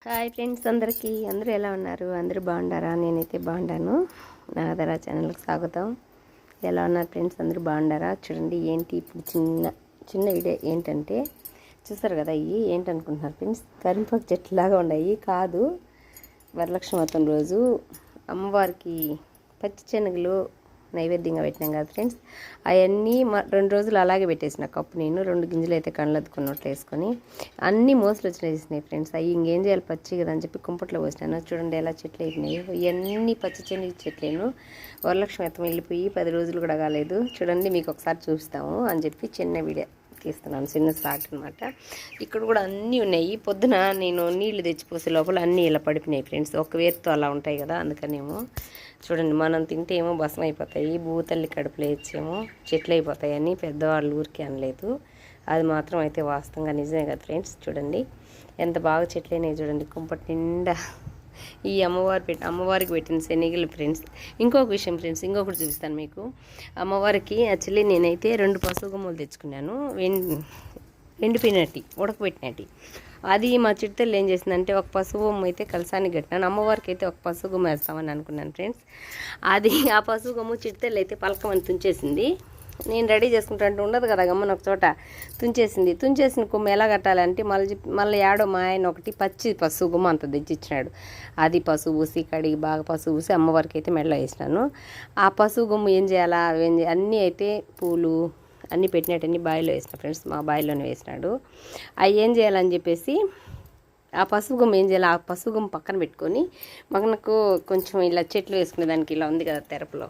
Hi friends, అందరూ ఎలా ఉన్నారు? అందరూ బాగుండారా? నేనైతే బాగుండాను. నా ఆధారా ఛానల్కి స్వాగతం. ఎలా ఉన్నారు ఫ్రెండ్స్? అందరూ బాగుండారా? చూడండి, ఏంటి ఇప్పుడు చిన్న వీడియో ఏంటంటే, చూస్తారు కదా, ఇవి ఏంటనుకుంటున్నారు ఫ్రెండ్స్? కరింపాకు చెట్టులాగా ఉన్నాయి. కాదు, వరలక్ష్మి వ్రతం రోజు అమ్మవారికి పచ్చి శనగలు నైవేద్యంగా పెట్టినాం కదా ఫ్రెండ్స్. అవన్నీ 2 రోజులు అలాగే పెట్టేసిన కప్పు. నేను 2 గింజలు అయితే కళ్ళద్దుకున్నట్లు వేసుకొని అన్నీ మోసలు వచ్చినాయి ఫ్రెండ్స్. అవి ఇంకేం చేయాలి, పచ్చి కదా అని చెప్పి కుంపట్లో పోసినాను. చూడండి ఎలా చెట్లు అయినాయి. ఇవన్నీ పచ్చి శనగ చెట్లేను. వరలక్ష్మి వ్రతం వెళ్ళిపోయి 10 రోజులు కూడా కాలేదు. చూడండి, మీకు ఒకసారి చూపిస్తాము అని చెప్పి చిన్న వీడియో తీస్తున్నాను, చిన్న స్టార్ట్ అనమాట. ఇక్కడ కూడా అన్నీ ఉన్నాయి. పొద్దున నేను నీళ్లు తెచ్చిపోసే లోపల అన్నీ ఇలా పడిపోయినాయి ఫ్రెండ్స్. ఒక వేరుతో అలా ఉంటాయి కదా, అందుకనేమో. చూడండి, మనం తింటే ఏమో భస్మం అయిపోతాయి, భూతల్లి కడుపులో ఇచ్చేమో చెట్లు అయిపోతాయి అని పెద్దవాళ్ళు ఊరికి అనలేదు. అది మాత్రం అయితే వాస్తవంగా నిజమే కదా ఫ్రెండ్స్. చూడండి ఎంత బాగా చెట్లు అయినాయి. చూడండి, కుంపటి నిండా ఈ అమ్మవారికి పెట్టిన శనగలు ఫ్రెండ్స్. ఇంకొక విషయం ఫ్రెండ్స్, ఇంకొకటి చూపిస్తాను మీకు. అమ్మవారికి యాక్చువల్లీ నేనైతే 2 పసుపు గుమ్మలు తెచ్చుకున్నాను, ఎండిపోయినట్టు ఉడకబెట్టినట్టు. అది మా చిట్టెళ్ళు ఏం చేసిందంటే, ఒక పసుపు గుమ్మ అయితే కలసానికి కట్టినాను. అమ్మవారికి అయితే ఒక పసుపు గుమ్మ వేస్తామని అనుకున్నాను ఫ్రెండ్స్. అది ఆ పసుపు గుమ్మ చిట్టెళ్ళు అయితే పలకమని తుంచేసింది. నేను రెడీ చేసుకుంటాంటే ఉండదు కదా గమ్మని ఒక చోట, తుంచేసిన కొమ్మ ఎలా కట్టాలంటే మళ్ళీ ఏడో మా ఆయన ఒకటి పచ్చి పసుపు గుమ్మ అంత తెచ్చిచ్చినాడు. అది పసుపు పూసి కడిగి బాగా పసుపు పూసి అమ్మవారికి అయితే మెడలో వేసినాను. ఆ పసుపు గుమ్మ ఏం చేయాలా, అన్నీ అయితే పూలు అన్నీ పెట్టినట్టన్నీ బాయిలో వేసిన ఫ్రెండ్స్. మా బాయిలోనే వేసినాడు. అవి ఏం చేయాలని చెప్పేసి ఆ పసుపు గుమ్మ ఏం చేయాలి, ఆ పసుపు గుమ్మ పక్కన పెట్టుకొని మనకు కొంచెం ఇలా చెట్లు వేసుకునే దానికి ఇలా ఉంది కదా తెరపులో,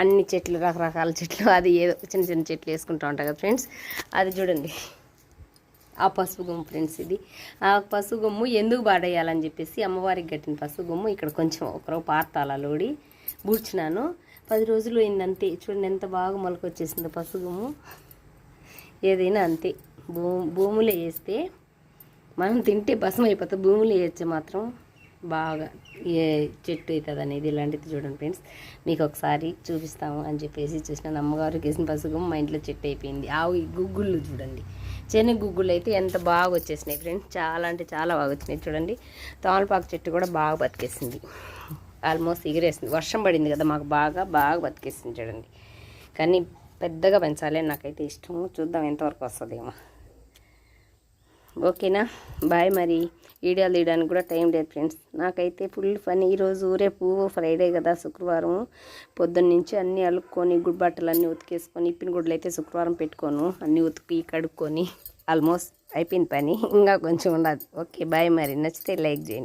అన్ని చెట్లు రకరకాల చెట్లు, అది ఏదో చిన్న చిన్న చెట్లు వేసుకుంటూ ఉంటాం కదా ఫ్రెండ్స్. అది చూడండి, ఆ పసుపు గుమ్మ ఫ్రెండ్స్. ఇది ఆ పసుపు గుమ్ము ఎందుకు బాడేయాలని చెప్పేసి అమ్మవారికి కట్టిన పసుపు గుమ్ము ఇక్కడ కొంచెం ఒకరో పార్తాలలోడి బూడ్చినాను. 10 రోజులు అయిందంతే. చూడండి ఎంత బాగా మొలకొచ్చేసింది పసుపు గుమ్ము. ఏదైనా అంతే, భూములో వేస్తే మనం తింటే భస్మం అయిపోతుంది, భూములు వేస్తే మాత్రం బాగా ఏ చెట్టు అవుతుంది అనేది. ఇలాంటిది చూడండి ఫ్రెండ్స్, మీకు ఒకసారి చూపిస్తాము అని చెప్పేసి చూసినాను. అమ్మగారికి వేసిన పసుపు మా ఇంట్లో చెట్టు అయిపోయింది. ఆవు గుగ్గుళ్ళు చూడండి, శనగ గుగ్గుళ్ళు అయితే ఎంత బాగా వచ్చేసినాయి ఫ్రెండ్స్. చాలా అంటే చాలా బాగా వచ్చినాయి. చూడండి, తమలపాకు చెట్టు కూడా బాగా బతికేసింది, ఆల్మోస్ట్ ఎగిరేసింది. వర్షం పడింది కదా మాకు, బాగా బతికేసింది చూడండి. కానీ పెద్దగా పెంచాలి నాకైతే ఇష్టము. చూద్దాం ఎంతవరకు వస్తుందేమో. ఓకేనా, బాయ్. మరి వీడియోలు తీయడానికి కూడా టైం లేదు ఫ్రెండ్స్. నాకైతే ఫుల్ పని ఈరోజు. రేపు ఫ్రైడే కదా, శుక్రవారం. పొద్దున్న నుంచి అన్నీ అలుక్కొని బట్టలు అన్నీ ఉతికేసుకొని, ఇప్పిన గుడ్లు అయితే శుక్రవారం పెట్టుకోను, అన్నీ ఉతికి కడుక్కొని ఆల్మోస్ట్ అయిపోయింది పని. ఇంకా కొంచెం ఉండదు. Okay bye. మరి నచ్చితే లైక్ చేయండి.